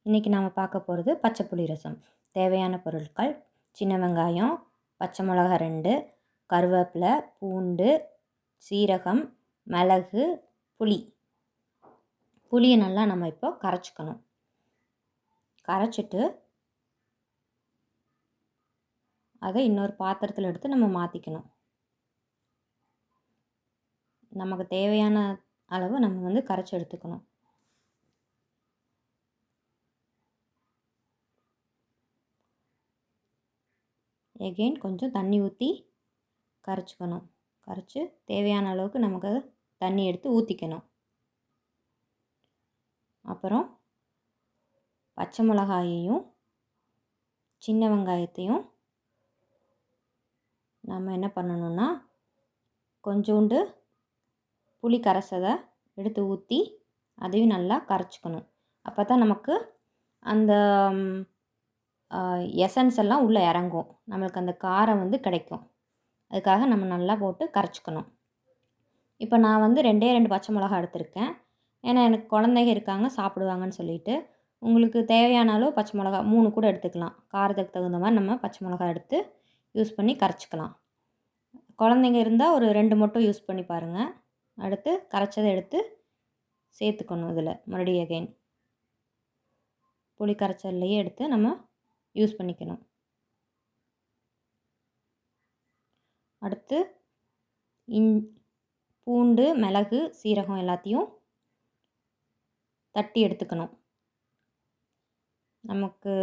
இன்றைக்கி நாம் பார்க்க போகிறது பச்சை புளி ரசம். தேவையான பொருட்கள்: சின்ன வெங்காயம், பச்சை மிளகா 2, கருவேப்பிலை, பூண்டு, சீரகம், மிளகு, புளி. புளியை நல்லா நம்ம இப்போ கரைச்சிக்கணும். கரைச்சிட்டு அதை இன்னொரு பாத்திரத்தில் எடுத்து நம்ம மாற்றிக்கணும். நமக்கு தேவையான அளவு நம்ம கரைச்சி எடுத்துக்கணும். எகெயின் கொஞ்சம் தண்ணி ஊற்றி கரைச்சிக்கணும். கரைச்சி தேவையான அளவுக்கு நமக்கு தண்ணி எடுத்து ஊற்றிக்கணும். அப்புறம் பச்சை மிளகாயையும் சின்ன வெங்காயத்தையும் நம்ம என்ன பண்ணணும்னா, கொஞ்சோண்டு புளி கரைசலை எடுத்து ஊற்றி அதையும் நல்லா கரைச்சிக்கணும். அப்போ தான் நமக்கு அந்த எசன்ஸ் எல்லாம் உள்ளே இறங்கும், நம்மளுக்கு அந்த காரம் கிடைக்கும். அதுக்காக நம்ம நல்லா போட்டு கரைச்சிக்கணும். இப்போ நான் 2 பச்சை மிளகா எடுத்திருக்கேன். ஏன்னா எனக்கு குழந்தைங்க இருக்காங்க, சாப்பிடுவாங்கன்னு சொல்லிட்டு. உங்களுக்கு தேவையான அளவு பச்சை மிளகா 3 கூட எடுத்துக்கலாம். காரத்துக்கு தகுந்த மாதிரி நம்ம பச்சை மிளகா எடுத்து யூஸ் பண்ணி கரைச்சிக்கலாம். குழந்தைங்க இருந்தால் ஒரு 2 மட்டும் யூஸ் பண்ணி பாருங்கள். அடுத்து கரைச்சதை எடுத்து சேர்த்துக்கணும். இதில் மறுபடியும் எகெயின் புளி கரைச்சல்லையே எடுத்து நம்ம யூஸ் பண்ணிக்கணும். அடுத்து பூண்டு, மிளகு, சீரகம் எல்லாத்தையும் தட்டி எடுத்துக்கணும். நமக்கு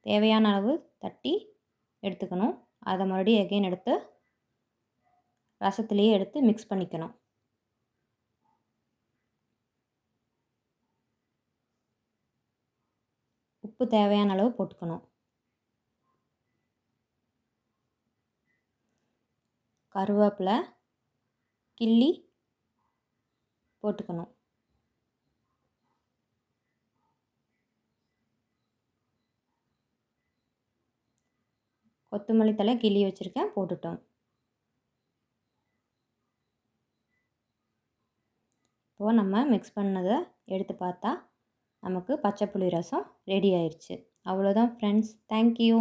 தேவையான அளவு தட்டி எடுத்துக்கணும். அதை மறுபடியும் எகெயின் எடுத்து ரசத்துலேயே எடுத்து மிக்ஸ் பண்ணிக்கணும். உப்பு தேவையான அளவு போட்டுக்கணும். கருவேப்பிலை கிள்ளி போட்டுக்கணும். கொத்தமல்லி தழை கிள்ளி வச்சுருக்கேன், போட்டுட்டோம். இப்போது நம்ம மிக்ஸ் பண்ணதை எடுத்து பார்த்தா நமக்கு பச்சை புளி ரசம் ரெடி ஆயிடுச்சு. அவ்வளோதான் ஃப்ரெண்ட்ஸ். தேங்க்யூ.